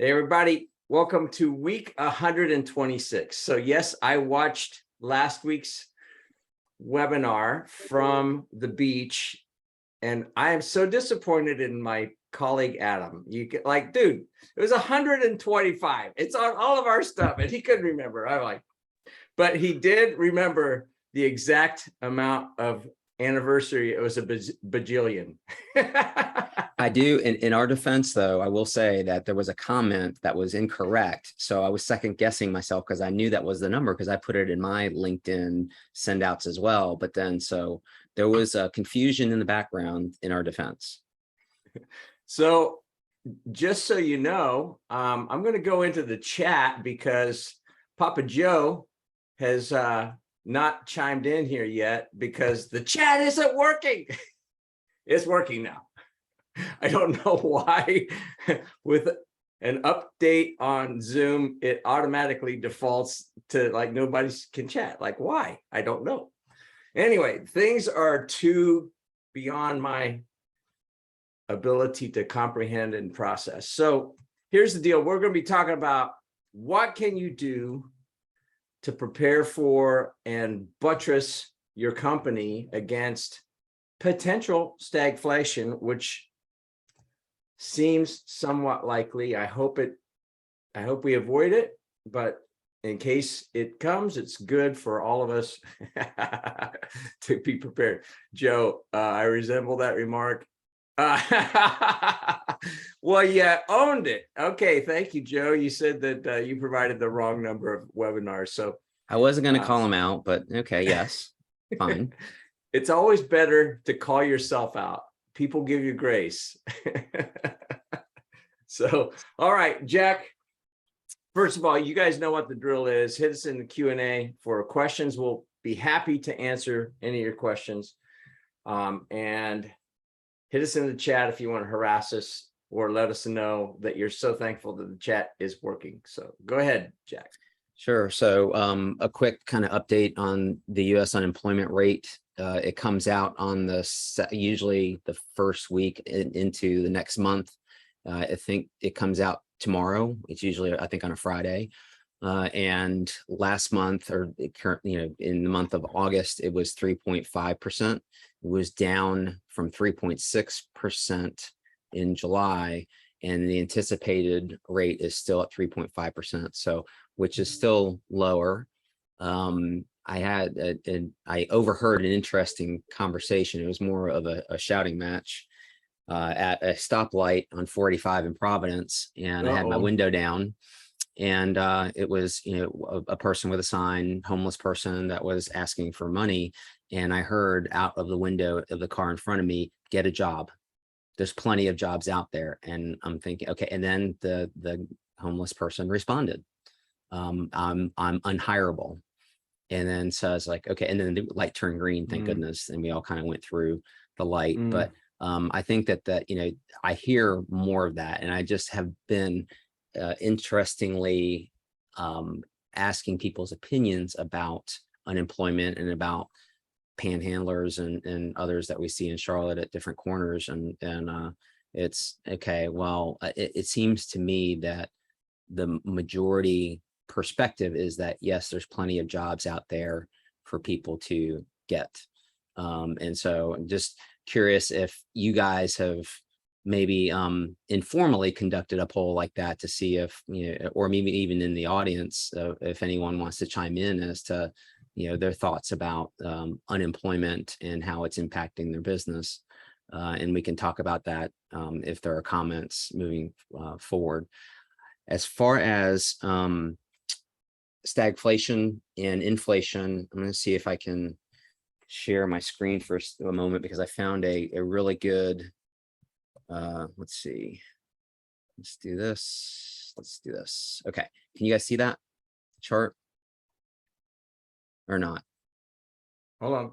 Hey, everybody. Welcome to week 126. So yes, I watched last week's webinar from the beach, and I am so disappointed in my colleague, Adam. You get like, dude, it was 125. It's on all of our stuff, and he couldn't remember. I'm like, but he did remember the exact amount of anniversary. It was a bajillion. I do. In our defense, though, I will say that there was a comment that was incorrect. So I was second guessing myself because I knew that was the number because I put it in my LinkedIn send outs as well. But then so there was a confusion in the background in our defense. So just so you know, I'm going to go into the chat because Papa Joe has not chimed in here yet because the chat isn't working. It's working now. I don't know why. With an update on Zoom, it automatically defaults to like nobody can chat. Like, why? I don't know. Anyway, things are too beyond my ability to comprehend and process. So here's the deal. We're going to be talking about what can you do to prepare for and buttress your company against potential stagflation, which seems somewhat likely. I hope we avoid it, but in case it comes, it's good for all of us to be prepared. Joe, I resemble that remark. Well, yeah, owned it. Okay, thank you, Joe. You said that you provided the wrong number of webinars, so I wasn't going to call him out, but okay, yes, fine. It's always better to call yourself out. People give you grace. So, all right, Jack. First of all, you guys know what the drill is. Hit us in the Q&A for questions. We'll be happy to answer any of your questions. And hit us in the chat if you want to harass us or let us know that you're so thankful that the chat is working. So go ahead, Jack. Sure. So a quick kind of update on the U.S. unemployment rate. It comes out on usually the first week into the next month. I think it comes out tomorrow. It's usually, I think, on a Friday. And last month, or currently, in the month of August, it was 3.5%. It was down from 3.6% in July, and the anticipated rate is still at 3.5%. So, which is still lower. I overheard an interesting conversation. It was more of a shouting match at a stoplight on 45 in Providence, and I had my window down, and it was a person with a sign, homeless person, that was asking for money, and I heard out of the window of the car in front of me, "Get a job. There's plenty of jobs out there." And I'm thinking, okay. And then the homeless person responded, "I'm unhireable." And then so I was like, okay. And then the light turned green, thank goodness, and we all kind of went through the light. But I think that I hear more of that, and I just have been interestingly asking people's opinions about unemployment and about panhandlers and others that we see in Charlotte at different corners, and it's okay. Well, it seems to me that the majority perspective is that yes, there's plenty of jobs out there for people to get, and so I'm just curious if you guys have maybe informally conducted a poll like that to see if, or maybe even in the audience, if anyone wants to chime in as to, their thoughts about unemployment and how it's impacting their business. And we can talk about that if there are comments moving forward. As far as stagflation and inflation, I'm going to see if I can share my screen for a moment because I found a really good, let's see, let's do this. Okay, can you guys see that chart or not? Hold on.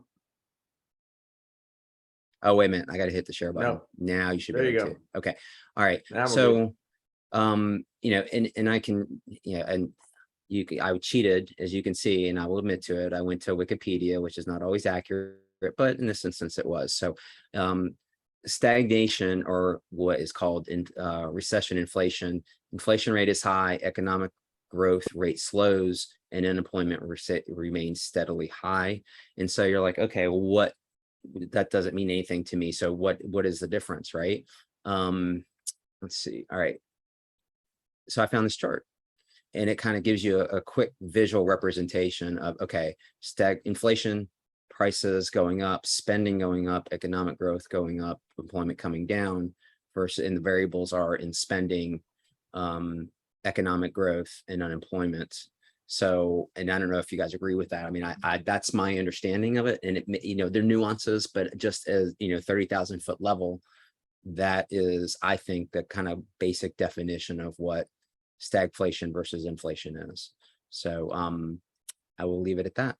Oh, wait a minute, I got to hit the share button. No. Now you should be able to. Okay, all right. So and I can, and I cheated, as you can see, and I will admit to it. I went to Wikipedia, which is not always accurate, but in this instance it was. So stagnation, or what is called recession inflation. Inflation rate is high, economic growth rate slows, and unemployment remains steadily high. And so you're like, okay, well, what, that doesn't mean anything to me. So what is the difference, right? Let's see. All right. So I found this chart, and it kind of gives you a quick visual representation of, okay, inflation, prices going up, spending going up, economic growth going up, employment coming down, versus, and the variables are in spending, economic growth, and unemployment. So, and I don't know if you guys agree with that. I mean, I that's my understanding of it. And it, you know, there are nuances, but just as, you know, 30,000 foot level, that is, I think, the kind of basic definition of what stagflation versus inflation is. So I will leave it at that.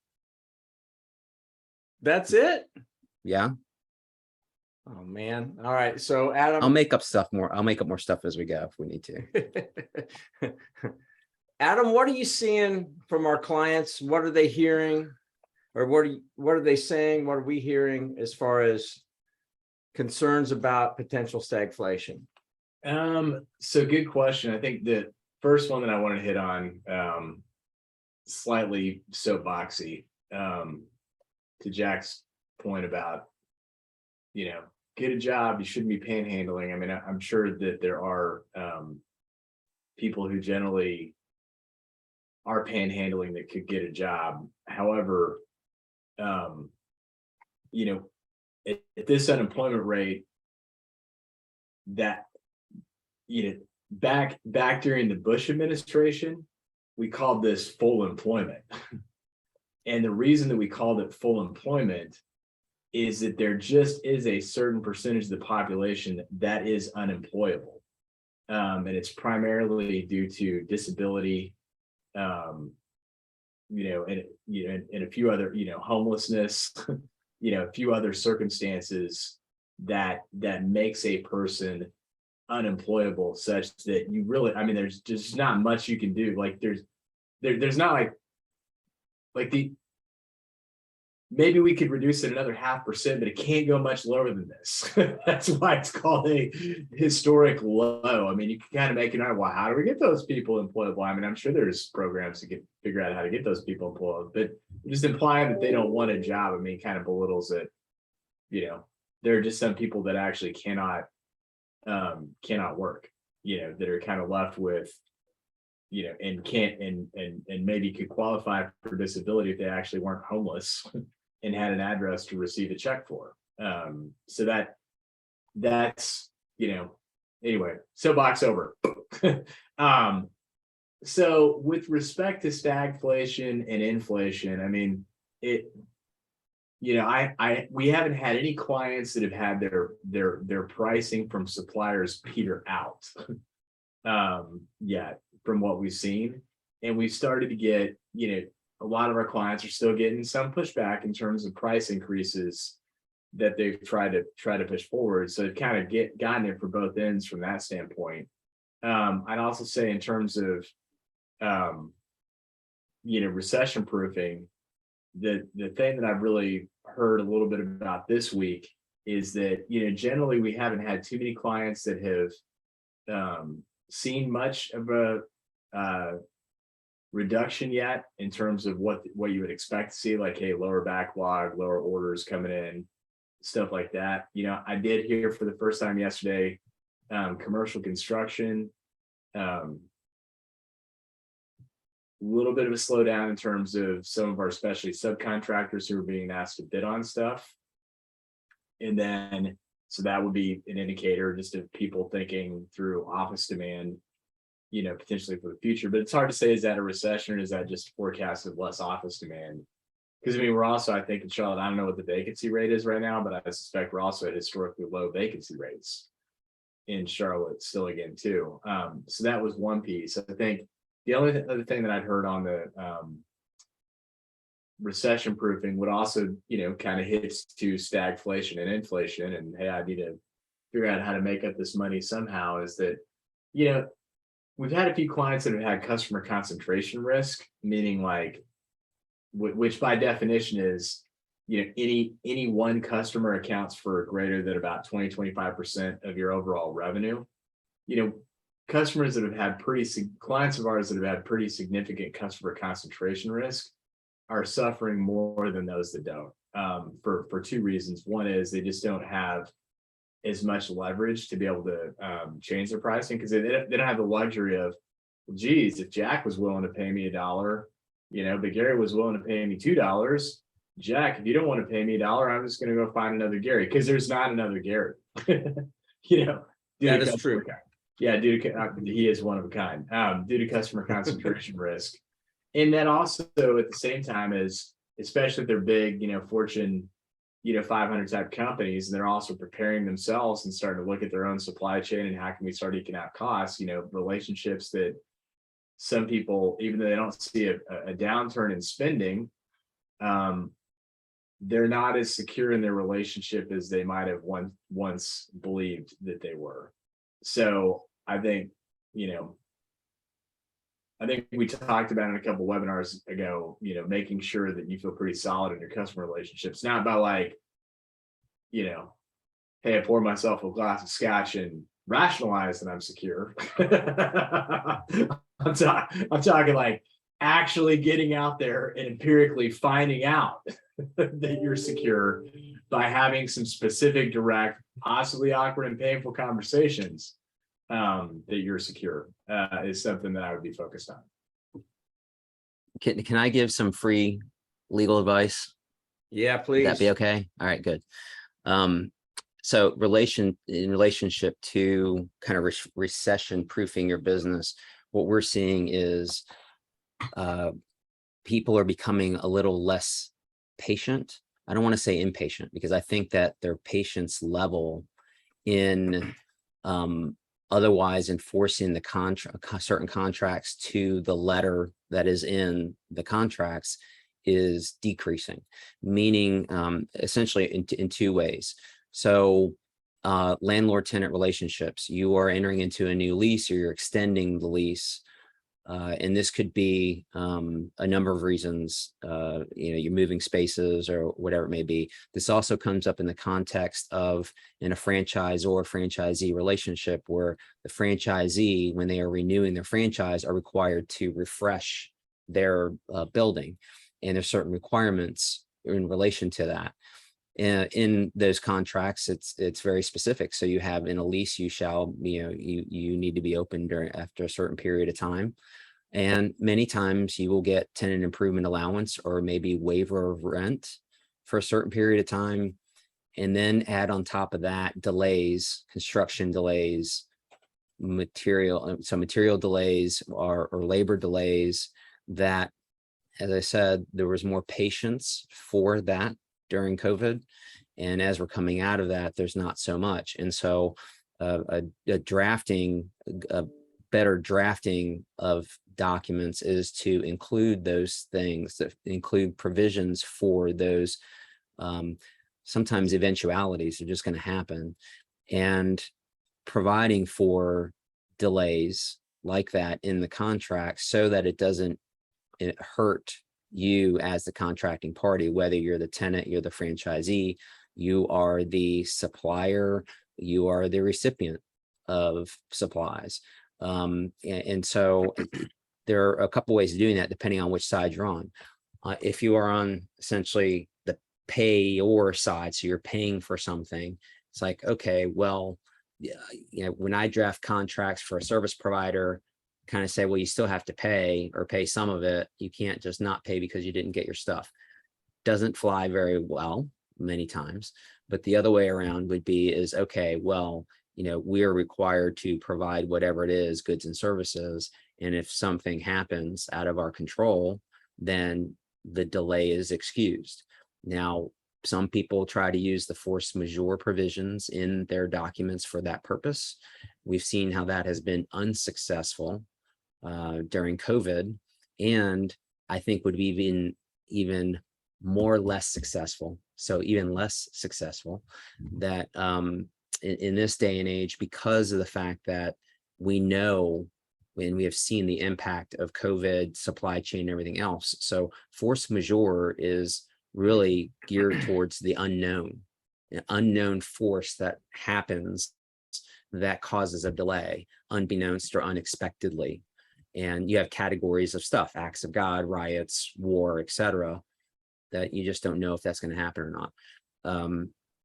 That's it. Yeah. Oh man. All right. So Adam, I'll make up more stuff as we go if we need to. Adam, what are you seeing from our clients? What are they hearing? Or what are they saying? What are we hearing as far as concerns about potential stagflation? So good question. I think the first one that I want to hit on, slightly soapboxy, to Jack's point about, you know, get a job, you shouldn't be panhandling. I mean, I'm sure that there are people who generally are panhandling that could get a job. However, you know, at this unemployment rate, that, you know, back during the Bush administration, we called this full employment. And the reason that we called it full employment is that there just is a certain percentage of the population that is unemployable. And it's primarily due to disability, you know, and a few other, you know, homelessness, you know, a few other circumstances that makes a person unemployable, such that you really, I mean, there's just not much you can do. Like there's not like maybe we could reduce it another 0.5%, but it can't go much lower than this. That's why it's called a historic low. I mean, you can kind of make it out, well, how do we get those people employable? I mean, I'm sure there's programs to figure out how to get those people employed, but just implying that they don't want a job, I mean, kind of belittles it. You know, there are just some people that actually cannot work, you know, that are kind of left with, you know, and can't, and maybe could qualify for disability if they actually weren't homeless and had an address to receive a check for. So that's, you know, anyway, soapbox over. So with respect to stagflation and inflation, I mean, you know, we haven't had any clients that have had their pricing from suppliers peter out yet, from what we've seen. And we've started to get, you know, a lot of our clients are still getting some pushback in terms of price increases that they've tried to push forward. So they've kind of gotten it for both ends from that standpoint. I'd also say in terms of, you know, recession proofing, the thing that I've really heard a little bit about this week is that, you know, generally we haven't had too many clients that have seen much of a reduction yet in terms of what you would expect to see, like, hey, lower backlog, lower orders coming in, stuff like that. You know, I did hear for the first time yesterday, commercial construction, little bit of a slowdown in terms of some of our specialty subcontractors who are being asked to bid on stuff. And then, so that would be an indicator just of people thinking through office demand, you know, potentially for the future. But it's hard to say, is that a recession or is that just forecast of less office demand? Because I mean, we're also, I think in Charlotte, I don't know what the vacancy rate is right now, but I suspect we're also at historically low vacancy rates in Charlotte still again too. So that was one piece. I think the only other thing that I'd heard on the recession proofing would also, you know, kind of hits to stagflation and inflation, and hey, I need to figure out how to make up this money somehow, is that, you know, we've had a few clients that have had customer concentration risk, meaning like, which by definition is any one customer accounts for greater than about 20-25% of your overall revenue. Customers that have had clients of ours that have had pretty significant customer concentration risk are suffering more than those that don't, for two reasons. One is they just don't have as much leverage to be able to change their pricing, because they don't have the luxury of, geez, if Jack was willing to pay me $1, but Gary was willing to pay me $2. Jack, if you don't want to pay me $1, I'm just going to go find another Gary, because there's not another Gary. That is true. Yeah, he is one of a kind, due to customer concentration risk. And then also at the same time, is especially if they're big, Fortune 500 type companies, and they're also preparing themselves and starting to look at their own supply chain and how can we start eking out costs, relationships that some people, even though they don't see a downturn in spending, they're not as secure in their relationship as they might have once believed that they were. So I think we talked about in a couple webinars ago, making sure that you feel pretty solid in your customer relationships, not by like, hey, I pour myself a glass of scotch and rationalize that I'm secure. I'm talking like actually getting out there and empirically finding out that you're secure by having some specific, direct, possibly awkward and painful conversations, that you're secure, is something that I would be focused on. Can I give some free legal advice? Yeah, Would please. that be okay? All right, good. So in relationship to kind of recession proofing your business, what we're seeing is people are becoming a little less patient. I don't want to say impatient, because I think that their patience level in otherwise enforcing the certain contracts to the letter that is in the contracts is decreasing, meaning essentially in two ways. So landlord-tenant relationships, you are entering into a new lease or you're extending the lease. And this could be a number of reasons, you're moving spaces or whatever it may be. This also comes up in the context of in a franchise or franchisee relationship, where the franchisee, when they are renewing their franchise, are required to refresh their building. And there's certain requirements in relation to that. In those contracts, it's very specific. So you have in a lease, you shall, you need to be open after a certain period of time. And many times you will get tenant improvement allowance or maybe waiver of rent for a certain period of time. And then add on top of that delays, construction delays, material delays or labor delays that, as I said, there was more patience for that during COVID. And as we're coming out of that, there's not so much. And so a better drafting of documents is to include those things, that include provisions for those sometimes eventualities are just going to happen, and providing for delays like that in the contract so that it doesn't hurt you as the contracting party, whether you're the tenant, you're the franchisee, you are the supplier, you are the recipient of supplies. And so there are a couple ways of doing that depending on which side you're on. If you are on essentially the payor side, so you're paying for something, it's like, okay, well, when I draft contracts for a service provider, kind of say, well, you still have to pay or pay some of it. You can't just not pay because you didn't get your stuff. Doesn't fly very well many times. But the other way around would be is, okay, well, we are required to provide whatever it is, goods and services. And if something happens out of our control, then the delay is excused. Now, some people try to use the force majeure provisions in their documents for that purpose. We've seen how that has been unsuccessful during COVID, and I think would be even more less successful. So even less successful that in this day and age, because of the fact that we know when we have seen the impact of COVID, supply chain, everything else. So force majeure is really geared towards the unknown, an unknown force that happens that causes a delay, unbeknownst or unexpectedly. And you have categories of stuff, acts of God, riots, war, etc., that you just don't know if that's going to happen or not.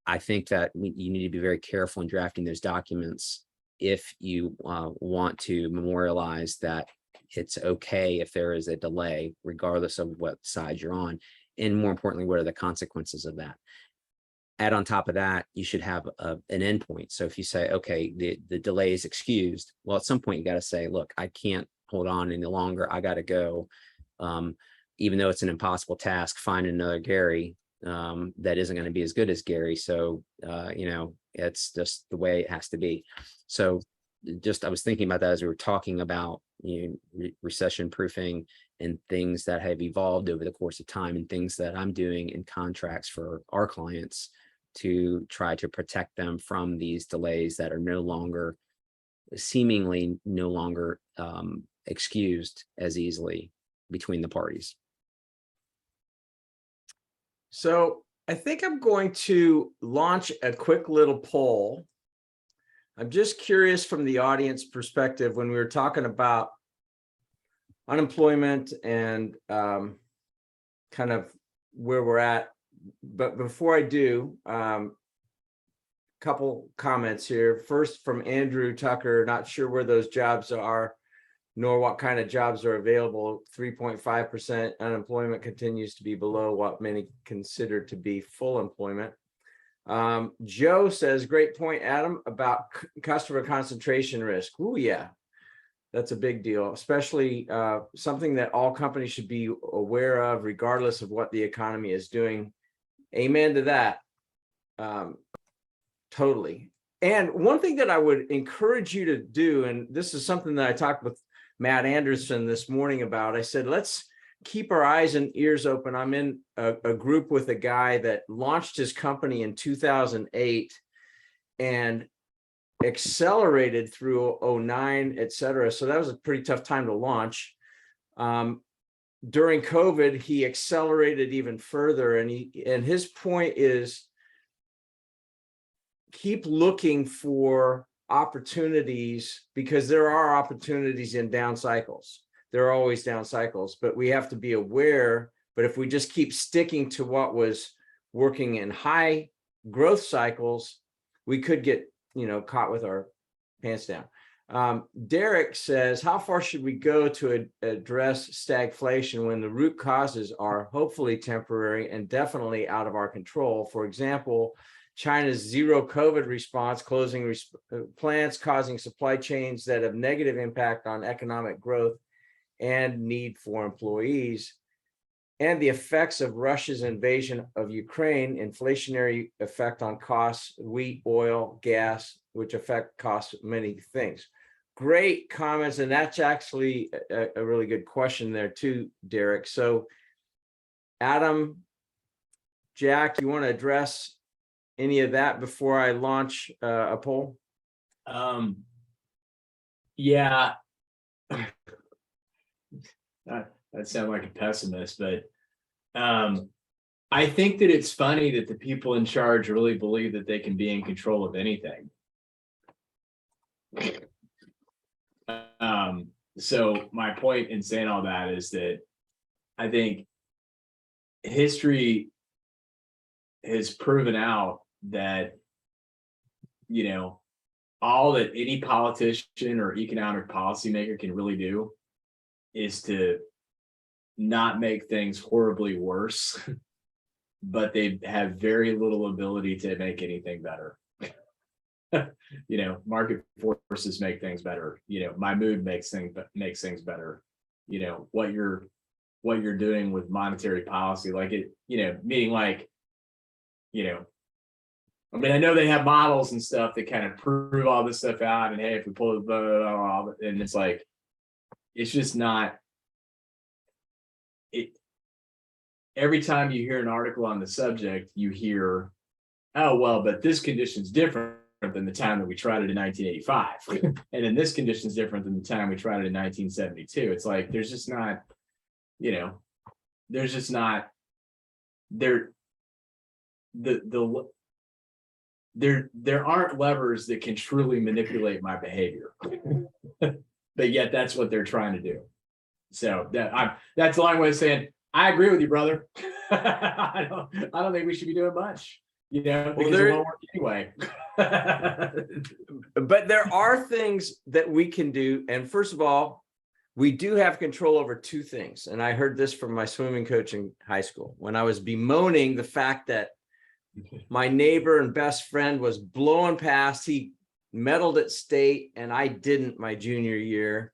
I think that you need to be very careful in drafting those documents if you want to memorialize that it's okay if there is a delay, regardless of what side you're on. And more importantly, what are the consequences of that? Add on top of that, you should have an endpoint. So if you say, okay, the delay is excused, well, at some point you got to say, look, I can't hold on any longer. I got to go. Even though it's an impossible task, find another Gary that isn't going to be as good as Gary. So, it's just the way it has to be. So I was thinking about that as we were talking about, recession proofing and things that have evolved over the course of time, and things that I'm doing in contracts for our clients to try to protect them from these delays that are seemingly no longer excused as easily between the parties. So I think I'm going to launch a quick little poll. I'm just curious from the audience perspective, when we were talking about unemployment and kind of where we're at. But before I do, couple comments here. First, from Andrew Tucker, not sure where those jobs are, nor what kind of jobs are available. 3.5% unemployment continues to be below what many consider to be full employment. Joe says, great point, Adam, about customer concentration risk. Oh, yeah, that's a big deal, especially something that all companies should be aware of, regardless of what the economy is doing. Amen to that. Totally. And one thing that I would encourage you to do, and this is something that I talked with Matt Anderson this morning about, I said, let's keep our eyes and ears open. I'm in a group with a guy that launched his company in 2008 and accelerated through 09, et cetera. So that was a pretty tough time to launch. During COVID, he accelerated even further. And his point is, keep looking for opportunities, because there are opportunities in down cycles. There are always down cycles, but we have to be aware. But if we just keep sticking to what was working in high growth cycles, we could get, caught with our pants down. Derek says, how far should we go to address stagflation when the root causes are hopefully temporary and definitely out of our control? For example, China's zero COVID response, closing plants, causing supply chains that have negative impact on economic growth and need for employees, and the effects of Russia's invasion of Ukraine, inflationary effect on costs, wheat, oil, gas, which affect costs, many things. Great comments. And that's actually a really good question there too, Derek. So Adam, Jack, you want to address any of that before I launch a poll? Yeah. That sounds like a pessimist, but I think that it's funny that the people in charge really believe that they can be in control of anything. So my point in saying all that is that I think history has proven out that, all that any politician or economic policymaker can really do is to not make things horribly worse, but they have very little ability to make anything better. Market forces make things better. My mood makes things better. What you're doing with monetary policy, like it, meaning like, I know they have models and stuff that kind of prove all this stuff out. And hey, if we pull it, blah, blah, blah, blah, and it's like, it's just not it. Every time you hear an article on the subject, you hear, oh, well, but this condition's different than the time that we tried it in 1985. And then this condition is different than the time we tried it in 1972. It's like, there's just not there aren't levers that can truly manipulate my behavior. But yet that's what they're trying to do. So that's a long way of saying I agree with you, brother. I don't think we should be doing much, because it won't work anyway. But there are things that we can do. And first of all, we do have control over two things. And I heard this from my swimming coach in high school when I was bemoaning the fact that my neighbor and best friend was blowing past. He medaled at state and I didn't my junior year.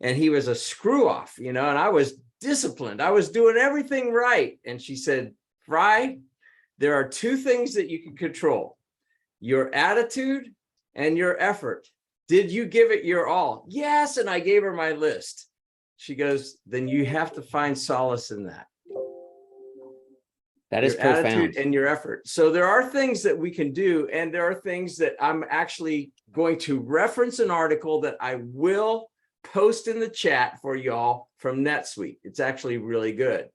And he was a screw off, and I was disciplined. I was doing everything right. And she said, Fry, there are two things that you can control: your attitude and your effort. Did you give it your all? Yes. And I gave her my list. She goes, then you have to find solace in that. That is your profound. Attitude and your effort. So there are things that we can do. And there are things that I'm actually going to reference an article that I will post in the chat for y'all from NetSuite. It's actually really good.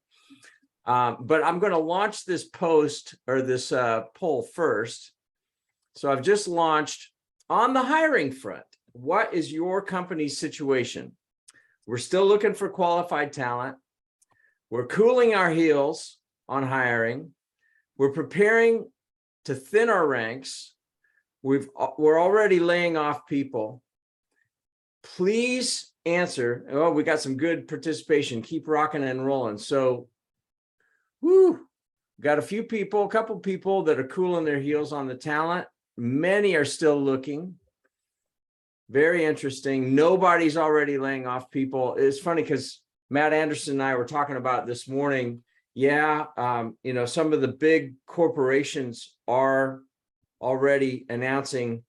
But I'm going to launch this post or this poll first. So I've just launched on the hiring front. What is your company's situation? We're still looking for qualified talent. We're cooling our heels on hiring. We're preparing to thin our ranks. We're already laying off people. Please answer. Oh, we got some good participation. Keep rocking and rolling. So, got a couple people that are cooling their heels on the talent. Many are still looking. Very interesting. Nobody's already laying off people. It's funny because Matt Anderson and I were talking about this morning. Yeah, some of the big corporations are already announcing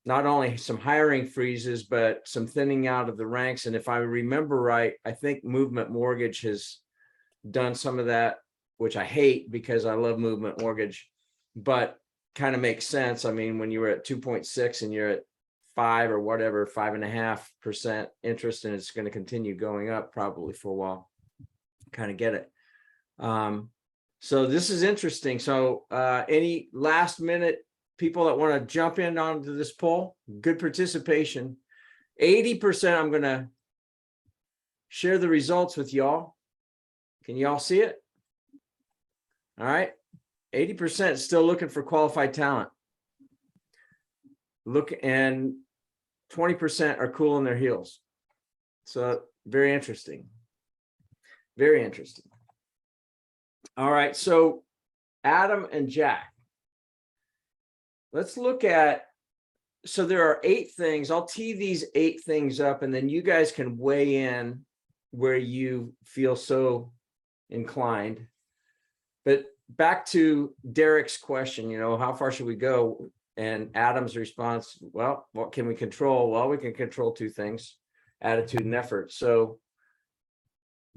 not only some hiring freezes, but some thinning out of the ranks. And if I remember right, I think Movement Mortgage has done some of that, which I hate because I love Movement Mortgage, but kind of makes sense. I mean, when you were at 2.6 and you're at 5 or whatever, 5.5% interest, and it's going to continue going up probably for a while, kind of get it. So this is interesting. So any last minute people that want to jump in onto this poll? Good participation. 80%, I'm going to share the results with y'all. Can y'all see it? All right. 80% still looking for qualified talent. And 20% are cooling their heels. So very interesting. Very interesting. All right. So Adam and Jack, let's look at, so there are 8 things. I'll tee these 8 things up and then you guys can weigh in where you feel so inclined. But back to Derek's question, how far should we go? And Adam's response, well, what can we control? Well, we can control 2 things, attitude and effort. So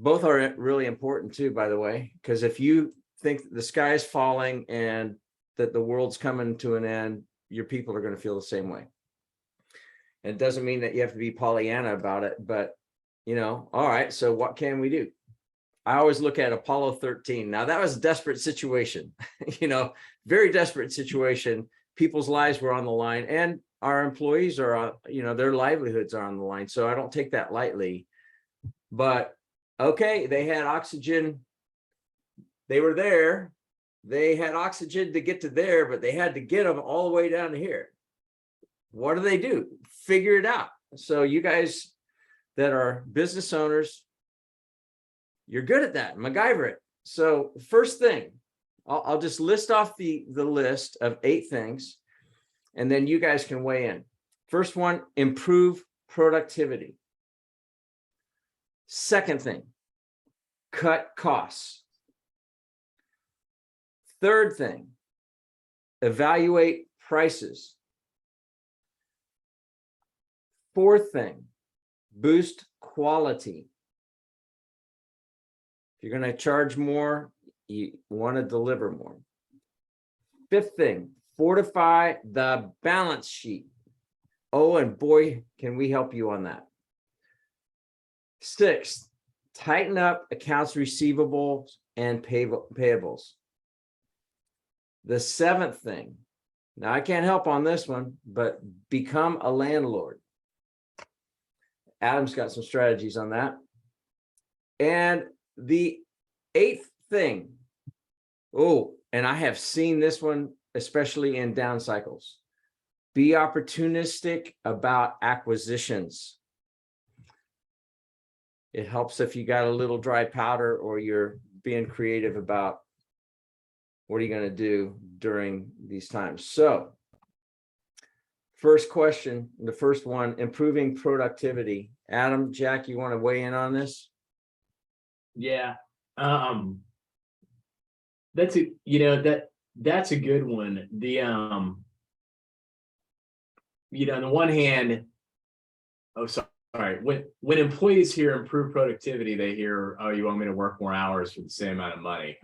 both are really important too, by the way, because if you think the sky is falling and that the world's coming to an end, your people are going to feel the same way. And it doesn't mean that you have to be Pollyanna about it, but all right, so what can we do? I always look at Apollo 13. Now that was a desperate situation, very desperate situation. People's lives were on the line and our employees are on, their livelihoods are on the line. So I don't take that lightly, but okay, they had oxygen. They were there. They had oxygen to get to there, but they had to get them all the way down to here. What do? Figure it out. So you guys that are business owners, you're good at that. MacGyver it. So first thing, I'll just list off the list of 8 things, and then you guys can weigh in. First one, improve productivity. Second thing, cut costs. Third thing, evaluate prices. Fourth thing, boost quality. If you're going to charge more, you want to deliver more. Fifth thing, fortify the balance sheet. Oh, and boy, can we help you on that. Sixth, tighten up accounts receivable and payables. The seventh thing, now I can't help on this one, but become a landlord. Adam's got some strategies on that. And the eighth thing, oh, and I have seen this one, especially in down cycles. Be opportunistic about acquisitions. It helps if you got a little dry powder or you're being creative about what are you going to do during these times. So, first question, the first one, improving productivity. Adam, Jack, you want to weigh in on this? Yeah. That's a, that's a good one. The, on the one hand, when employees hear improve productivity, they hear, oh, you want me to work more hours for the same amount of money,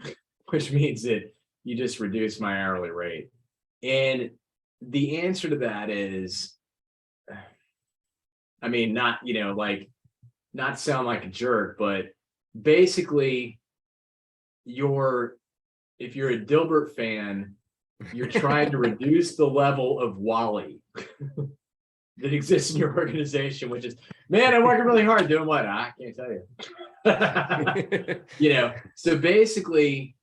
which means that you just reduce my hourly rate. And the answer to that is, I mean, not sound like a jerk, but basically if you're a Dilbert fan, you're trying to reduce the level of Wally that exists in your organization, which is, man, I'm working really hard doing what? I can't tell you. So basically,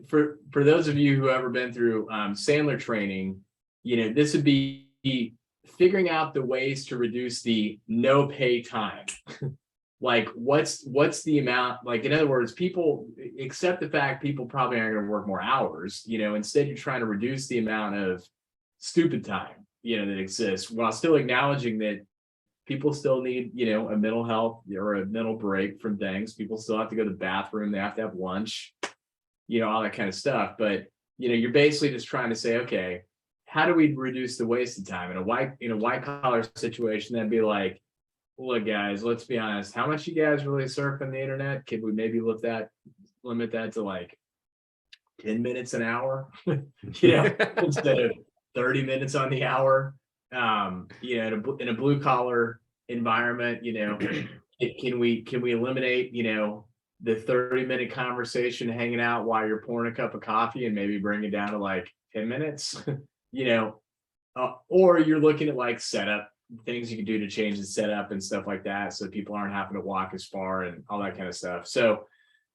for those of you who have ever been through Sandler training, this would be figuring out the ways to reduce the no pay time. Like what's the amount, like, in other words, people accept the fact people probably aren't going to work more hours, instead you're trying to reduce the amount of stupid time, that exists, while still acknowledging that people still need, a mental health or a mental break from things. People still have to go to the bathroom. They have to have lunch, all that kind of stuff. But, you're basically just trying to say, okay, how do we reduce the wasted time? In a white collar situation, that'd be like, look, guys, let's be honest. How much you guys really surf on the internet? Could we maybe limit that to like 10 minutes an hour, instead of 30 minutes on the hour? In a blue collar environment, can we eliminate, the 30-minute conversation hanging out while you're pouring a cup of coffee and maybe bring it down to like 10 minutes, or you're looking at like setup, things you can do to change the setup and stuff like that, so people aren't having to walk as far and all that kind of stuff. So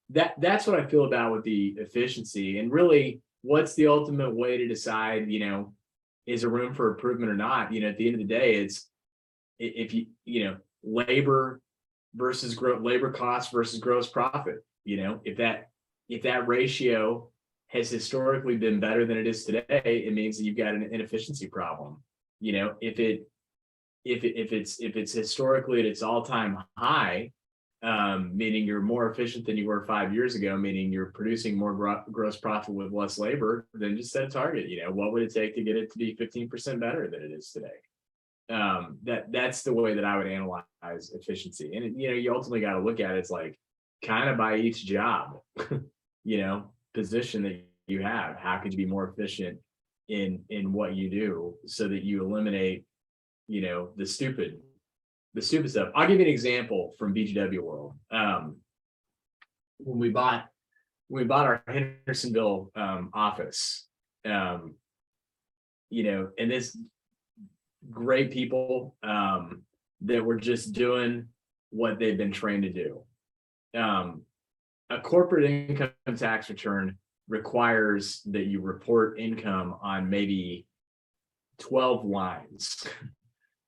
that's what I feel about with the efficiency. And really, what's the ultimate way to decide, is a room for improvement or not? At the end of the day, it's if labor versus labor cost versus gross profit. If that ratio has historically been better than it is today, it means that you've got an inefficiency problem. If it's historically at its all-time high, meaning you're more efficient than you were 5 years ago, meaning you're producing more gross profit with less labor, then just set a target. What would it take to get it to be 15% better than it is today? That's the way that I would analyze efficiency. And you ultimately got to look at it, it's like kind of by each job, position that you have. How could you be more efficient in what you do so that you eliminate, the stupid stuff? I'll give you an example from BGW world. When we bought our Hendersonville office, and this great people that were just doing what they've been trained to do. A corporate income tax return requires that you report income on maybe 12 lines.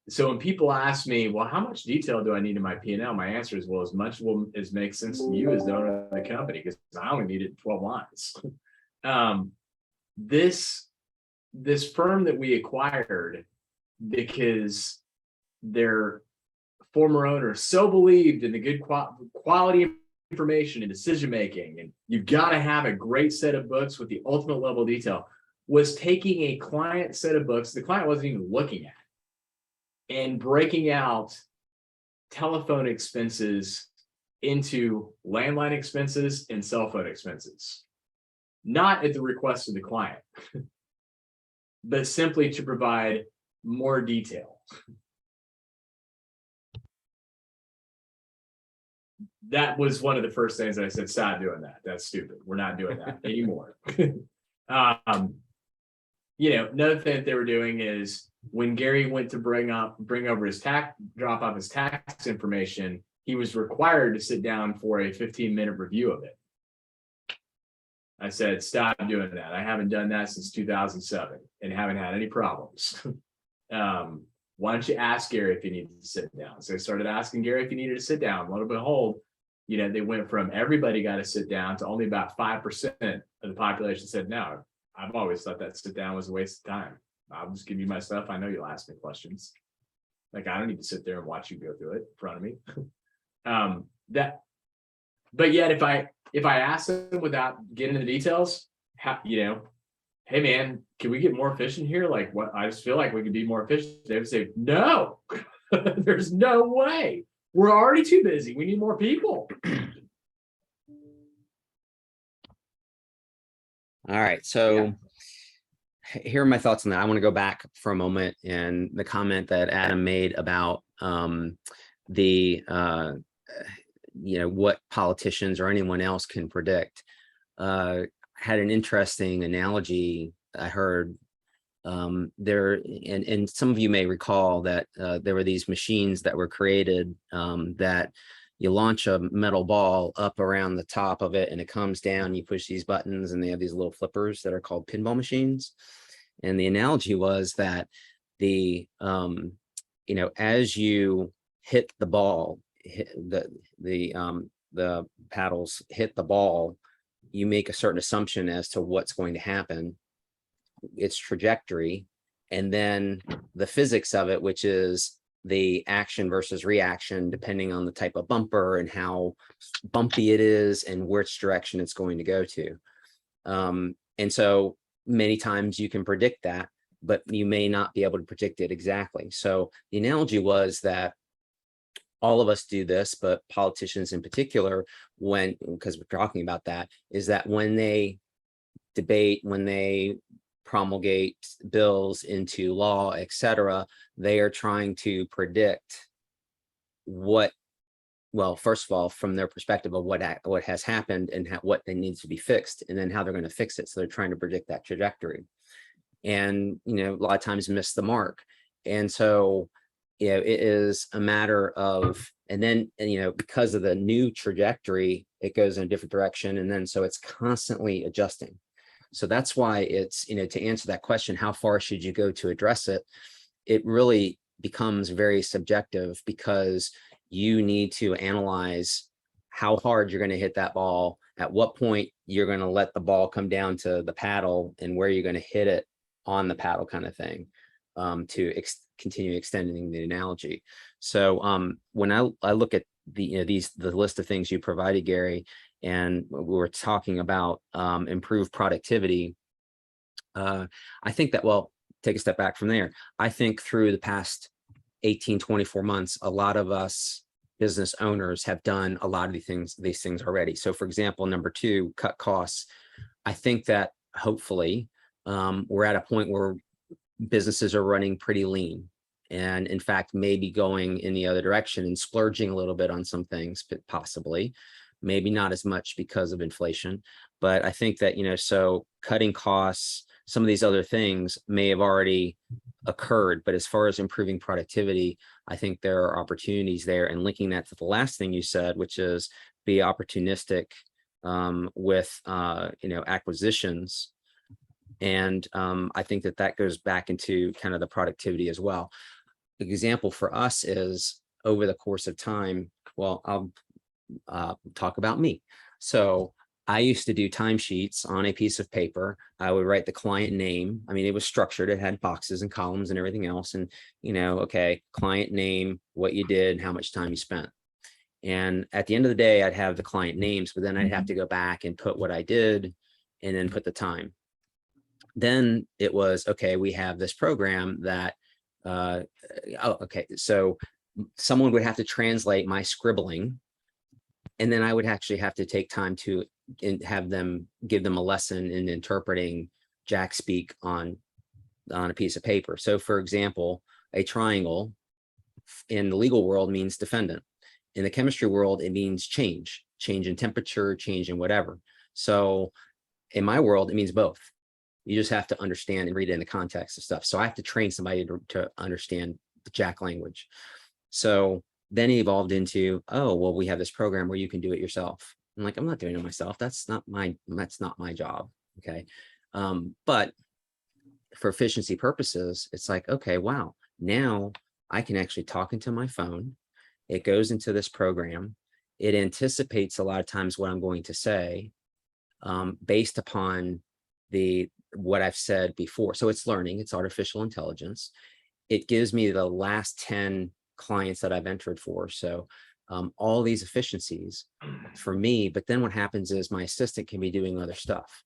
So when people ask me, well, how much detail do I need in my P&L? My answer is, well, as much as makes sense to you as the owner of the company, because I only need it in 12 lines. This firm that we acquired, because their former owner so believed in the good quality information and decision making, and you've got to have a great set of books with the ultimate level of detail, was taking a client set of books the client wasn't even looking at and breaking out telephone expenses into landline expenses and cell phone expenses, not at the request of the client, but simply to provide more detail. that was one of the first things that I said, stop doing that. That's stupid. We're not doing that anymore. You know, another thing that they were doing is when Gary went to bring over his drop off his tax information, he was required to sit down for a 15-minute review of it. I said, stop doing that. I haven't done that since 2007 and haven't had any problems. Why don't you ask Gary if he needed to sit down? So I started asking Gary if he needed to sit down. Lo and behold, you know, they went from everybody got to sit down to only about 5% of the population said no. I've always thought that sit down was a waste of time. I'll just give you my stuff. I know you'll ask me questions. Like, I don't need to sit there and watch you go through it in front of me. But yet if I ask them without getting into the details, you know, hey man, can we get more efficient here? Like, what, I just feel like we could be more efficient. They would say, no, there's no way. We're already too busy. We need more people. All right. So here are my thoughts on that. I want to go back for a moment and the comment that Adam made about you know, what politicians or anyone else can predict. Had an interesting analogy I heard there, and some of you may recall that there were these machines that were created that you launch a metal ball up around the top of it and it comes down, you push these buttons and they have these little flippers that are called pinball machines. And the analogy was that the you know, as you hit the ball, the paddles hit the ball, you make a certain assumption as to what's going to happen, its trajectory, and then the physics of it, which is the action versus reaction, depending on the type of bumper and how bumpy it is and which direction it's going to go to. And so many times you can predict that, but you may not be able to predict it exactly. So the analogy was that all of us do this, but politicians in particular, because we're talking about that, is that when they debate, when they promulgate bills into law, etc., they are trying to predict what, well, first of all, from their perspective of what has happened and what needs to be fixed, and then how they're going to fix it. So they're trying to predict that trajectory, and you know, a lot of times miss the mark. And so, you know, it is a matter of, and then, you know, because of the new trajectory, it goes in a different direction, and then so it's constantly adjusting. So that's why it's, you know, to answer that question, how far should you go to address it? It really becomes very subjective, because you need to analyze how hard you're going to hit that ball, at what point you're going to let the ball come down to the paddle, and where you're going to hit it on the paddle, kind of thing, to continue extending the analogy. So when I look at the, you know, the list of things you provided, Gary, and we were talking about improved productivity, I think that, well, take a step back from there. I think through the past 18-24 months, a lot of us business owners have done a lot of these things already. So for example, number 2, cut costs. I think that hopefully we're at a point where businesses are running pretty lean, and in fact, maybe going in the other direction and splurging a little bit on some things, but possibly, maybe not as much because of inflation. But I think that, you know, so cutting costs, some of these other things may have already occurred, but as far as improving productivity, I think there are opportunities there. And linking that to the last thing you said, which is be opportunistic with, you know, acquisitions. And I think that that goes back into kind of the productivity as well. The example for us is over the course of time, well, I'll talk about me. So I used to do timesheets on a piece of paper. I would write the client name. I mean, it was structured. It had boxes and columns and everything else. And, you know, okay, client name, what you did, and how much time you spent. And at the end of the day, I'd have the client names, but then I'd have to go back and put what I did and then put the time. Then it was, okay, we have this program that, okay, so someone would have to translate my scribbling, and then I would actually have to take time to have them, give them a lesson in interpreting Jack speak on a piece of paper. So for example, a triangle in the legal world means defendant. In the chemistry world, it means change in temperature, change in whatever. So in my world, it means both. You just have to understand and read it in the context of stuff. So I have to train somebody to understand the Jack language. So then it evolved into, oh, well, we have this program where you can do it yourself. I'm like, I'm not doing it myself. That's not my job. Okay. But for efficiency purposes, it's like, okay, wow, now I can actually talk into my phone. It goes into this program. It anticipates a lot of times what I'm going to say based upon what I've said before. So it's learning, it's artificial intelligence. It gives me the last 10 clients that I've entered for. So all these efficiencies for me, but then what happens is my assistant can be doing other stuff.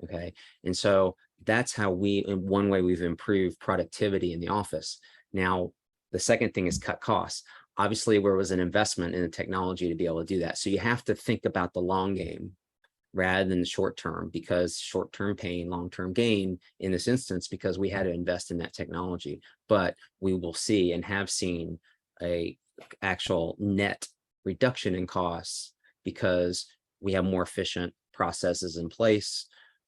Okay. And so that's how in one way we've improved productivity in the office. Now, the second thing is cut costs. Obviously, there was an investment in the technology to be able to do that. So you have to think about the long game rather than the short term, because short-term pain, long-term gain in this instance, because we had to invest in that technology. But we will see and have seen a actual net reduction in costs because we have more efficient processes in place.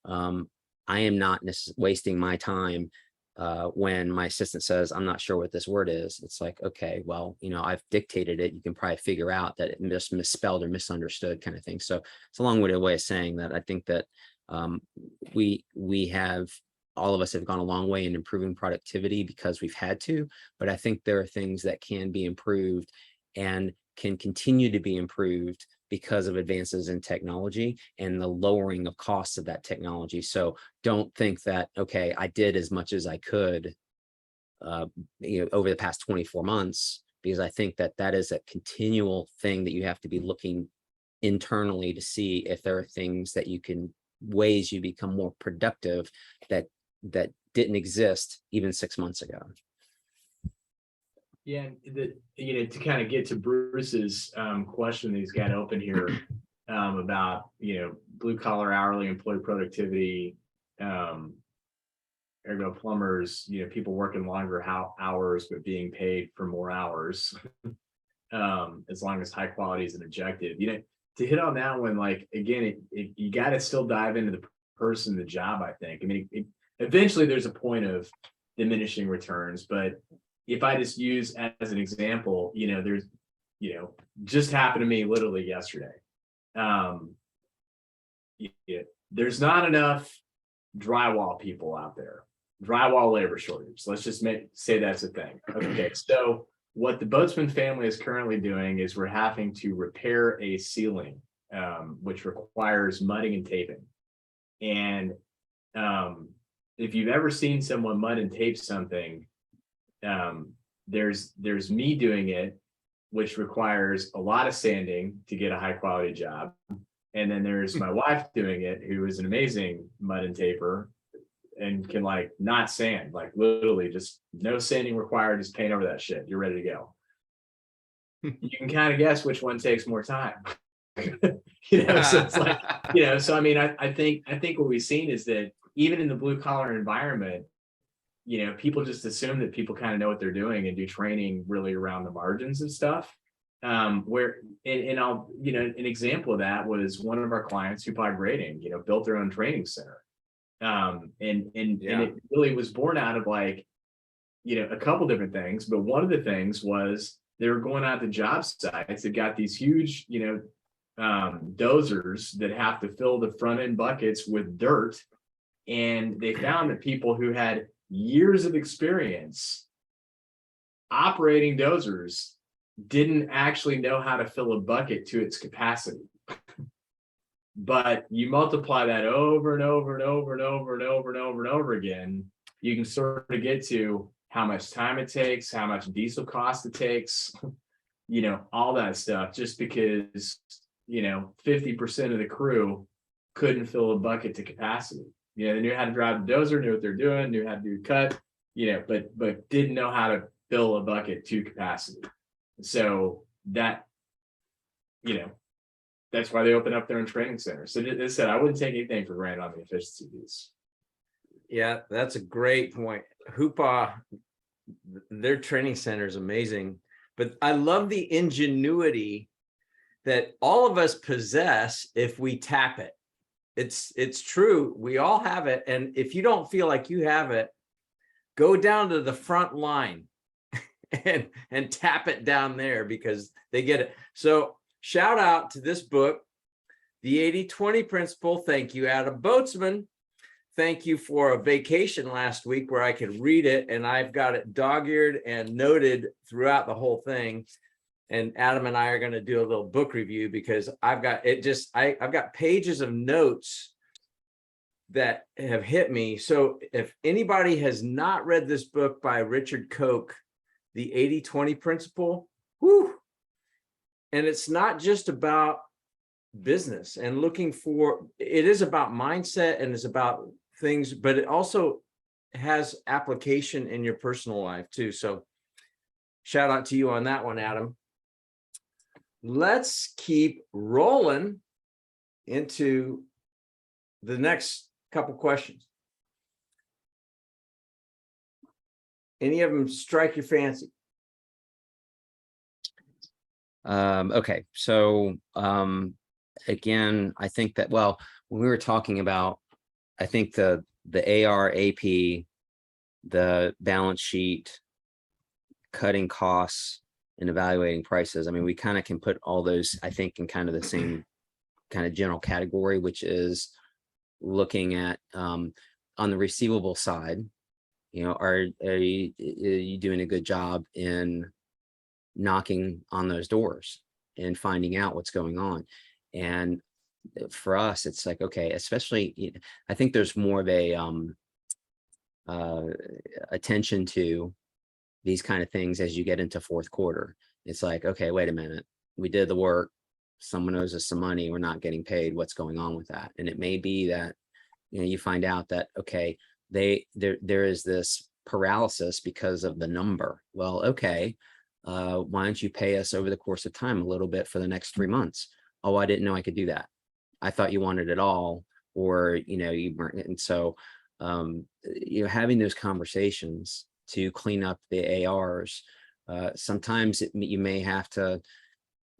I am not wasting my time when my assistant says, I'm not sure what this word is. It's like, okay, well, I've dictated it. You can probably figure out that it just misspelled or misunderstood kind of thing. So it's a long-winded way of saying that I think that we have, all of us have gone a long way in improving productivity because we've had to, but I think there are things that can be improved and can continue to be improved because of advances in technology and the lowering of costs of that technology. So don't think that, okay, I did as much as I could, over the past 24 months, because I think that that is a continual thing that you have to be looking internally to see if there are things that ways you become more productive that didn't exist even 6 months ago. Yeah, to kind of get to Bruce's question that he's got open here about blue collar hourly employee productivity, ergo plumbers, people working longer hours but being paid for more hours, as long as high quality is an objective. To hit on that one, like again, you got to still dive into the person, the job. I think. I mean, eventually there's a point of diminishing returns, but if I just use as an example, there's, just happened to me literally yesterday. There's not enough drywall people out there, drywall labor shortage. Let's just say that's a thing. Okay, so what the Boatsman family is currently doing is we're having to repair a ceiling, which requires mudding and taping. And if you've ever seen someone mud and tape something, there's me doing it, which requires a lot of sanding to get a high quality job. And then there's my wife doing it, who is an amazing mud and taper and can not sand, literally just no sanding required, just paint over that shit. You're ready to go. You can kind of guess which one takes more time. So it's so I mean, I think what we've seen is that even in the blue collar environment, people just assume that people kind of know what they're doing and do training really around the margins and stuff. Where, and I'll, an example of that was one of our clients who bought grading, built their own training center. And it really was born out of a couple different things, but one of the things was they were going out to job sites that got these huge, dozers that have to fill the front end buckets with dirt. And they found that people who had years of experience operating dozers didn't actually know how to fill a bucket to its capacity. But you multiply that over and over and over and over and over and over and over again, you can sort of get to how much time it takes, how much diesel cost it takes, all that stuff, just because 50% of the crew couldn't fill a bucket to capacity. They knew how to drive the dozer, knew what they're doing, knew how to do cut, but didn't know how to fill a bucket to capacity. So that, that's why they open up their own training centers. So as I said, I wouldn't take anything for granted on the efficiency piece. Yeah, that's a great point. Hoopa, their training center is amazing. but I love the ingenuity that all of us possess if we tap it. It's true. We all have it. And if you don't feel like you have it, go down to the front line and tap it down there because they get it. So shout out to this book, The 80-20 Principle. Thank you, Adam Boatsman. Thank you for a vacation last week where I could read it, and I've got it dog-eared and noted throughout the whole thing. And Adam and I are going to do a little book review because I've got it just, I've got pages of notes that have hit me. So if anybody has not read this book by Richard Koch, The 80-20 Principle, whew, and it's not just about business and looking for, it is about mindset and it's about things, but it also has application in your personal life too. So shout out to you on that one, Adam. Let's keep rolling into the next couple questions. Any of them strike your fancy? Okay, so again, I think that, well, when we were talking about, I think the AR, AP, the balance sheet, cutting costs and evaluating prices. I mean, we kind of can put all those, I think, in kind of the same kind of general category, which is looking at on the receivable side, you know, are you doing a good job in knocking on those doors and finding out what's going on? And for us, it's like, okay, especially, I think there's more of a attention to these kind of things as you get into fourth quarter. It's like, okay, wait a minute, we did the work, someone owes us some money, we're not getting paid, what's going on with that? And it may be that, you know, you find out that, okay, there is this paralysis because of the number. Well, okay, why don't you pay us over the course of time a little bit for the next 3 months? Oh, I didn't know I could do that. I thought you wanted it all, or, you know, you weren't. And so, you know, having those conversations to clean up the ARs, sometimes you may have to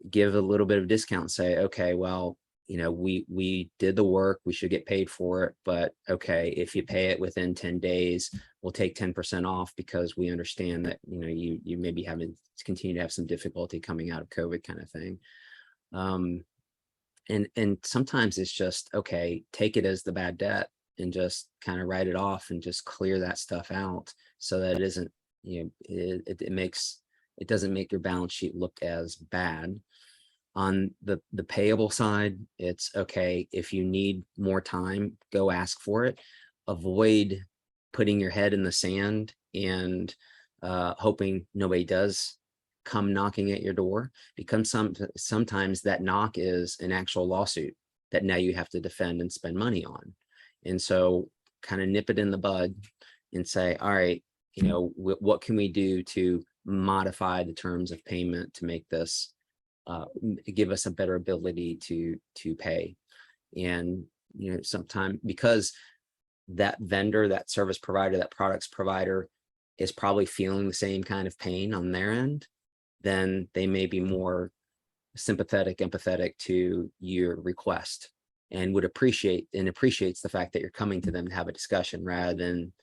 give a little bit of discount and say, okay, well, you know, we did the work, we should get paid for it, but okay, if you pay it within 10 days, we'll take 10% off because we understand that, you know, you may be having to continue to have some difficulty coming out of COVID kind of thing. And sometimes it's just, okay, take it as the bad debt and just kind of write it off and just clear that stuff out so that it isn't, you know, it doesn't make your balance sheet look as bad. On the payable side, it's okay, if you need more time, go ask for it. Avoid putting your head in the sand and hoping nobody does come knocking at your door, because sometimes that knock is an actual lawsuit that now you have to defend and spend money on. And so kind of nip it in the bud and say, all right, you know, what can we do to modify the terms of payment to make this give us a better ability to pay? And, you know, sometimes because that vendor, that service provider, that products provider is probably feeling the same kind of pain on their end, then they may be more sympathetic, empathetic to your request and would appreciates the fact that you're coming to them to have a discussion rather than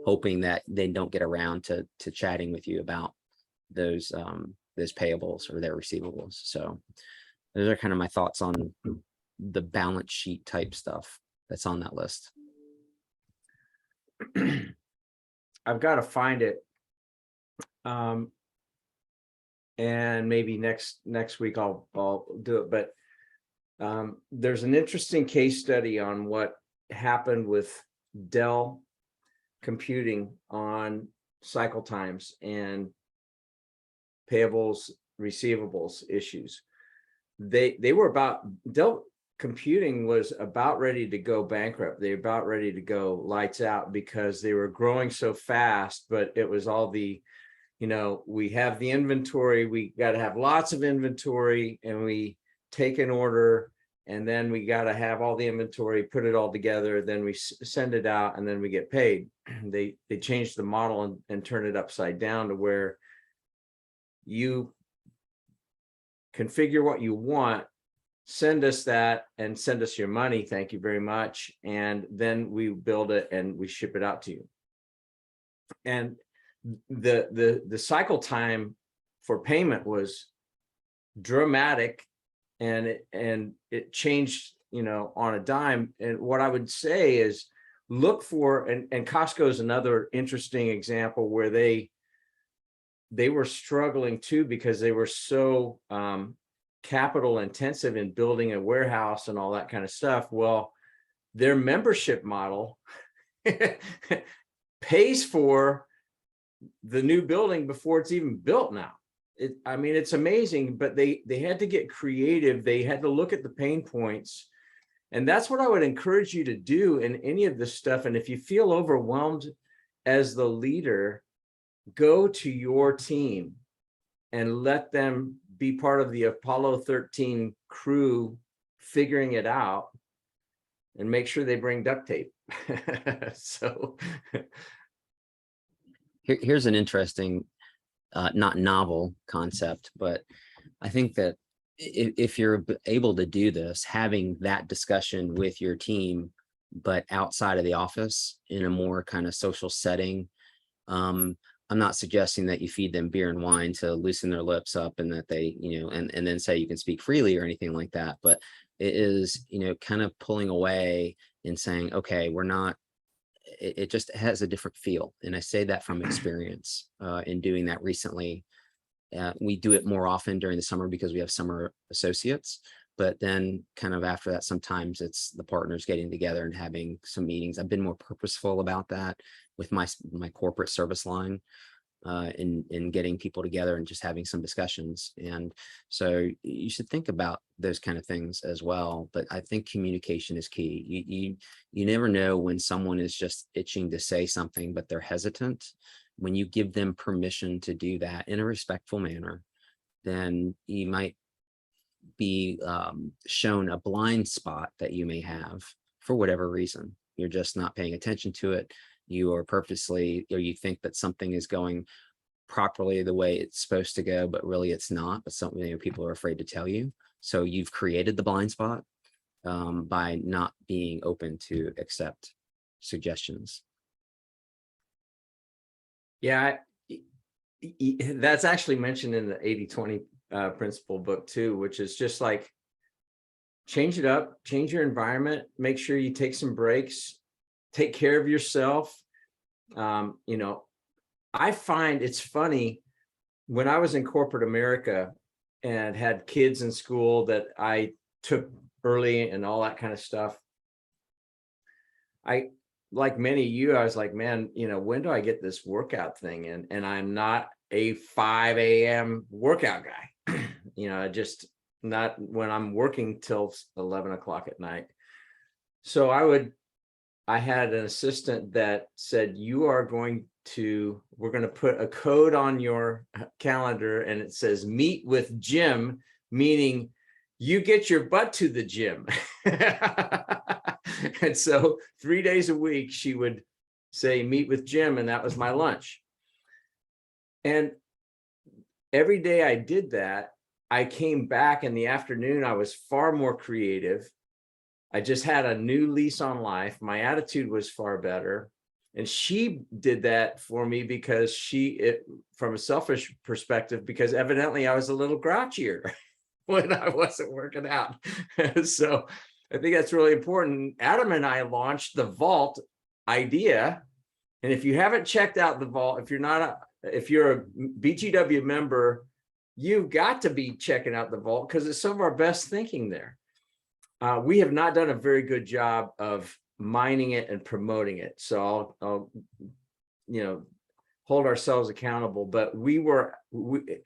hoping that they don't get around to chatting with you about those payables or their receivables. So those are kind of my thoughts on the balance sheet type stuff that's on that list. I've got to find it. And maybe next week I'll do it. But there's an interesting case study on what happened with Dell Computing on cycle times and payables, receivables issues. They were about, Dell Computing was about ready to go bankrupt. They were about ready to go lights out because they were growing so fast, but it was all the, you know, we have the inventory, we got to have lots of inventory, and we take an order, and then we got to have all the inventory, put it all together, then we send it out, and then we get paid. They changed the model and turned it upside down to where you configure what you want, send us that and send us your money. Thank you very much. And then we build it and we ship it out to you. And the cycle time for payment was dramatic, and it changed, you know, on a dime. And what I would say is look for, and Costco is another interesting example where they were struggling too, because they were so capital intensive in building a warehouse and all that kind of stuff. Well, their membership model pays for the new building before it's even built now. I mean, it's amazing, but they had to get creative. They had to look at the pain points. And that's what I would encourage you to do in any of this stuff. And if you feel overwhelmed as the leader, go to your team and let them be part of the Apollo 13 crew figuring it out, and make sure they bring duct tape. So Here's an interesting, not novel concept, but I think that if you're able to do this, having that discussion with your team, but outside of the office in a more kind of social setting, I'm not suggesting that you feed them beer and wine to loosen their lips up and that they, you know, and then say you can speak freely or anything like that. But it is, you know, kind of pulling away and saying, okay, we're not, it just has a different feel. And I say that from experience in doing that recently. We do it more often during the summer because we have summer associates, but then kind of after that, sometimes it's the partners getting together and having some meetings. I've been more purposeful about that with my corporate service line in getting people together and just having some discussions. And so you should think about those kind of things as well. But I think communication is key. You never know when someone is just itching to say something, but they're hesitant. When you give them permission to do that in a respectful manner, then you might be shown a blind spot that you may have for whatever reason. You're just not paying attention to it. You are purposely, or you think that something is going properly the way it's supposed to go, but really it's not, but something, you know, people are afraid to tell you. So you've created the blind spot by not being open to accept suggestions. yeah, that's actually mentioned in the 80-20 principle book too, which is just like, change it up, change your environment, make sure you take some breaks, take care of yourself. You know, I find it's funny, when I was in corporate America and had kids in school that I took early and all that kind of stuff, I, like many of you, I was like, man, you know, when do I get this workout thing in? And I'm not a 5 a.m. workout guy. You know, just not when I'm working till 11 o'clock at night. So I had an assistant that said, we're going to put a code on your calendar and it says meet with Jim, meaning you get your butt to the gym. And so 3 days a week, she would say, meet with Jim. And that was my lunch. And every day I did that, I came back in the afternoon, I was far more creative. I just had a new lease on life. My attitude was far better. And she did that for me because from a selfish perspective, because evidently I was a little grouchier when I wasn't working out. So I think that's really important. Adam and I launched the Vault idea. And if you haven't checked out the Vault, if you're a BGW member, you've got to be checking out the Vault because it's some of our best thinking there. We have not done a very good job of mining it and promoting it. So I'll you know, hold ourselves accountable. But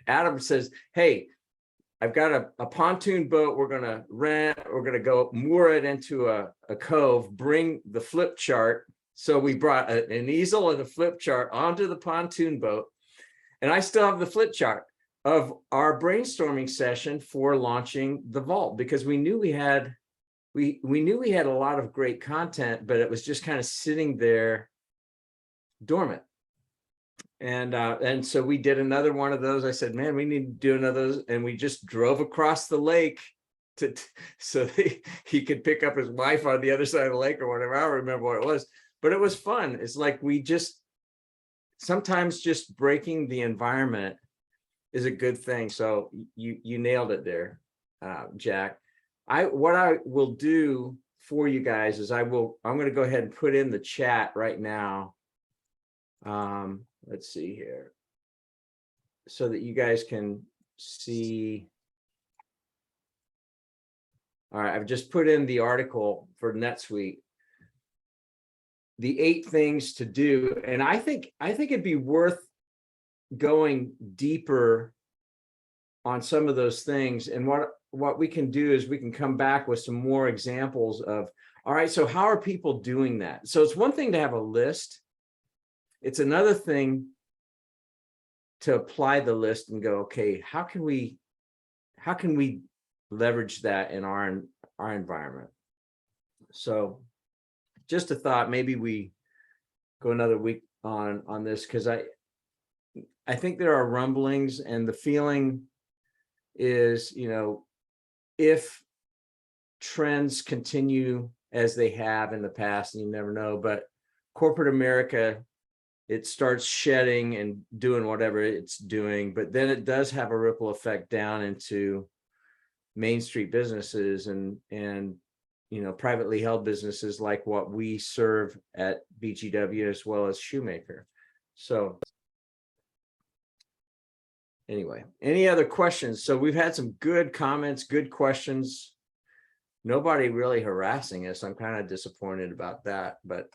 Adam says, hey, I've got a pontoon boat we're going to rent. We're going to go moor it into a cove, bring the flip chart. So we brought an easel and a flip chart onto the pontoon boat. And I still have the flip chart of our brainstorming session for launching the Vault, because we knew we had a lot of great content, but it was just kind of sitting there dormant. And so we did another one of those. I said, man, we need to do another of those. And we just drove across the lake so he could pick up his wife on the other side of the lake or whatever. I don't remember what it was, but it was fun. It's like sometimes just breaking the environment is a good thing. So you nailed it there, Jack. What I will do for you guys is I'm going to go ahead and put in the chat right now. Let's see here, so that you guys can see. All right, I've just put in the article for NetSuite, the 8 things to do, and I think it'd be worth going deeper on some of those things. And what we can do is we can come back with some more examples of, all right, so how are people doing that? So it's one thing to have a list. It's another thing to apply the list and go, okay, how can we leverage that in our environment? So just a thought, maybe we go another week on this, because I think there are rumblings, and the feeling is, if trends continue as they have in the past, and you never know, but corporate America, it starts shedding and doing whatever it's doing, but then it does have a ripple effect down into Main Street businesses and privately held businesses like what we serve at BGW, as well as Shumaker. So anyway, any other questions? So we've had some good comments, good questions. Nobody really harassing us. I'm kind of disappointed about that, but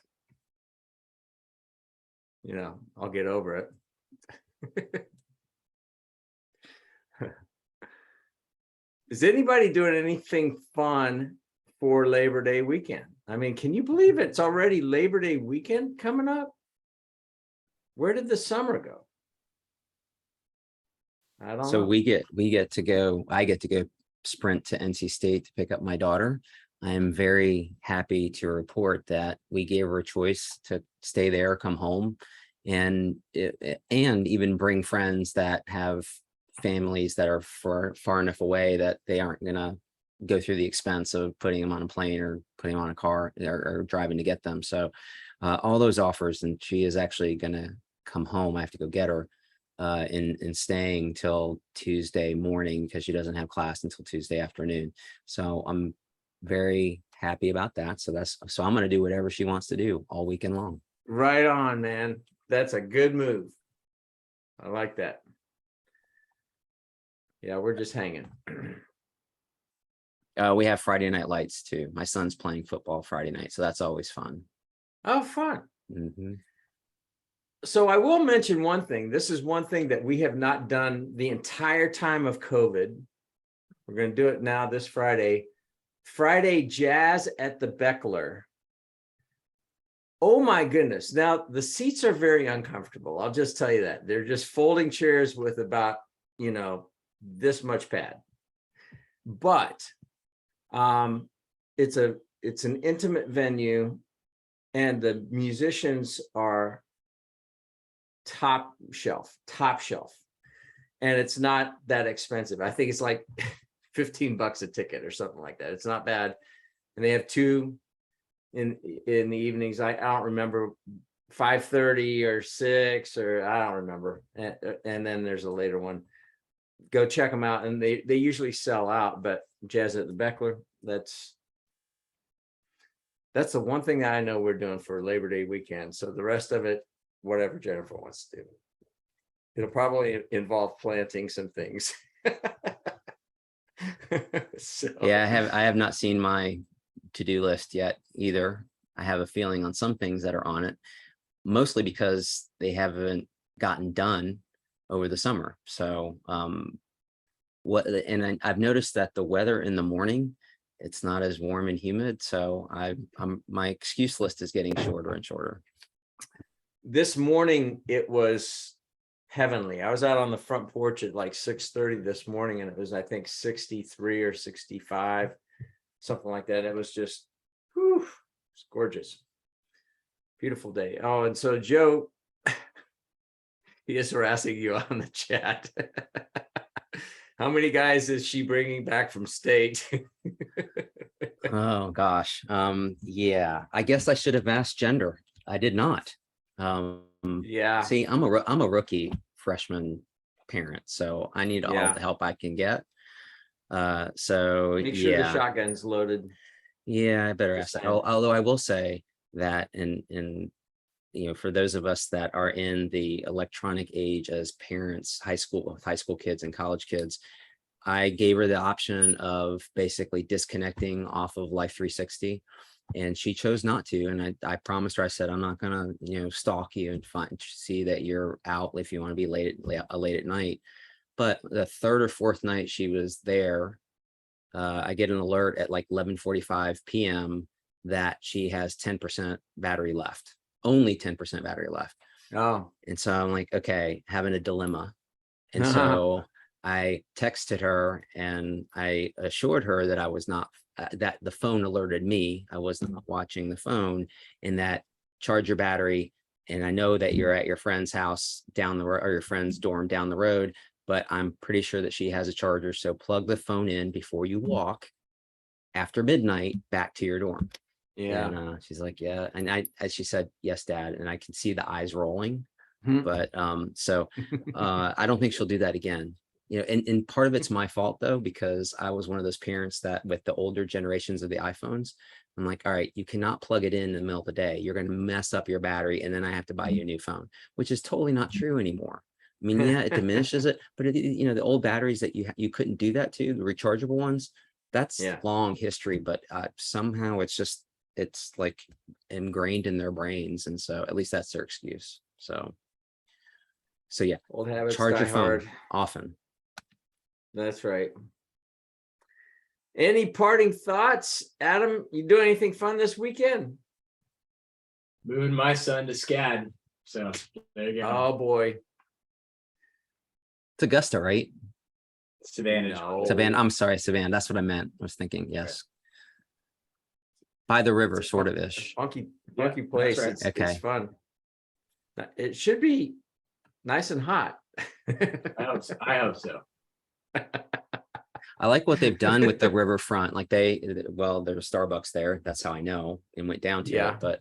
I'll get over it. Is anybody doing anything fun for Labor Day weekend? I mean, can you believe it's already Labor Day weekend coming up? Where did the summer go? I don't So know. I get to go sprint to NC State to pick up my daughter. I am very happy to report that we gave her a choice to stay there, come home, and even bring friends that have families that are far enough away that they aren't gonna go through the expense of putting them on a plane or putting them on a car or driving to get them. So all those offers, and she is actually gonna come home. I have to go get her in staying till Tuesday morning, because she doesn't have class until Tuesday afternoon. So I'm very happy about that. So I'm going to do whatever she wants to do all weekend long. Right on, man. That's a good move. I like that. Yeah, we're just hanging. We have Friday night lights too. My son's playing football Friday night, so that's always fun. Oh, fun. Mm-hmm. So I will mention one thing. This is one thing that we have not done the entire time of COVID. We're going to do it now this Friday. Friday Jazz at the Beckler. Oh my goodness. Now the seats are very uncomfortable. I'll just tell you that. They're just folding chairs with about, this much pad. But it's an intimate venue, and the musicians are top shelf, and it's not that expensive. I think it's like $15 a ticket or something like that. It's not bad. And they have 2 in the evenings. I don't remember, 5:30 or 6, or I don't remember. And then there's a later one. Go check them out, and they usually sell out. But Jazz at the Beckler, that's the one thing that I know we're doing for Labor Day weekend. So the rest of it, whatever Jennifer wants to do. It'll probably involve planting some things. So. Yeah, I have not seen my to-do list yet either. I have a feeling on some things that are on it, mostly because they haven't gotten done over the summer. So I've noticed that the weather in the morning, it's not as warm and humid. So my excuse list is getting shorter and shorter. This morning it was heavenly. I was out on the front porch at like 6:30 this morning, and it was, I think, 63 or 65, something like that. It was just, it's gorgeous. Beautiful day. Oh, and so Joe, He is harassing you on the chat. How many guys is she bringing back from state? Oh gosh. Yeah, I guess I should have asked gender. I did not. Yeah, See, I'm a rookie freshman parent, so I need all Yeah. the help I can get. So make sure the yeah, shotgun's loaded. yeah, I better Just ask that. saying. Although I will say that for those of us that are in the electronic age as parents, high school kids and college kids, I gave her the option of basically disconnecting off of Life 360, and she chose not to. And I promised her, I said, I'm not gonna, stalk you and see that you're out if you want to be late at night. But the third or fourth night she was there, I get an alert at like 11:45 p.m. that she has 10% battery left, only 10% battery left. Oh, And so I'm like, okay, having a dilemma. And so I texted her and I assured her that I was not, that the phone alerted me. I was not watching the phone, and that charge your battery. And I know that you're at your friend's house down the road, or your friend's dorm down the road, but I'm pretty sure that she has a charger. So plug the phone in before you walk after midnight back to your dorm. yeah. And she's like, yeah. And she said, yes, Dad. And I can see the eyes rolling. Hmm. But I don't think she'll do that again. And part of it's my fault though, because I was one of those parents that with the older generations of the iPhones, I'm like, all right, you cannot plug it in the middle of the day. You're going to mess up your battery, and then I have to buy you a new phone, which is totally not true anymore. I mean, yeah, it diminishes it, but the old batteries that you couldn't do that to, the rechargeable ones, that's Yeah. long history, but somehow it's like ingrained in their brains. And so at least that's their excuse. So yeah, Old habits charge die your phone hard. often. That's right. Any parting thoughts, Adam? You do anything fun this weekend? Moving my son to SCAD. So there you go. Oh boy. It's Augusta, right? Savannah. No. Savannah. I'm sorry, Savannah. That's what I meant. I was thinking, yes. By the river, sort of ish. Funky Yeah, place. that's right. It's Okay. fun. It should be nice and hot. I hope so. I like what they've done with the riverfront. Like there's a Starbucks there. That's how I know, and went down to Yeah. it. But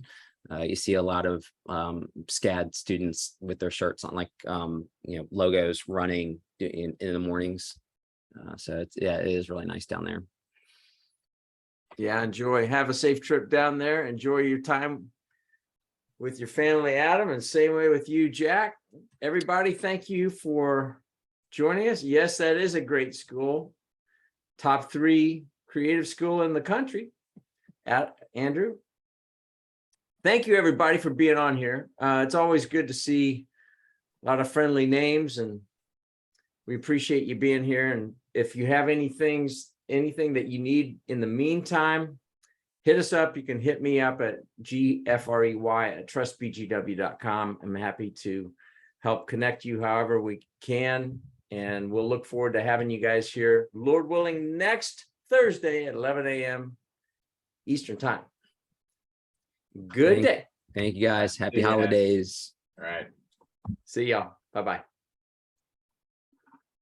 you see a lot of SCAD students with their shirts on, like logos running in the mornings. So it is really nice down there. Yeah, enjoy. Have a safe trip down there. Enjoy your time with your family, Adam, and same way with you, Jack. Everybody, thank you for joining us. Yes, that is a great school. Top 3 creative school in the country. Andrew. Thank you, everybody, for being on here. It's always good to see a lot of friendly names, and we appreciate you being here. And if you have anything that you need in the meantime, hit us up. You can hit me up at gfrey@trustbgw.com. I'm happy to help connect you however we can. And we'll look forward to having you guys here, Lord willing, next Thursday at 11 a.m. Eastern time. Good day. Thank you guys. Happy Yeah. holidays. All right. See y'all. Bye-bye.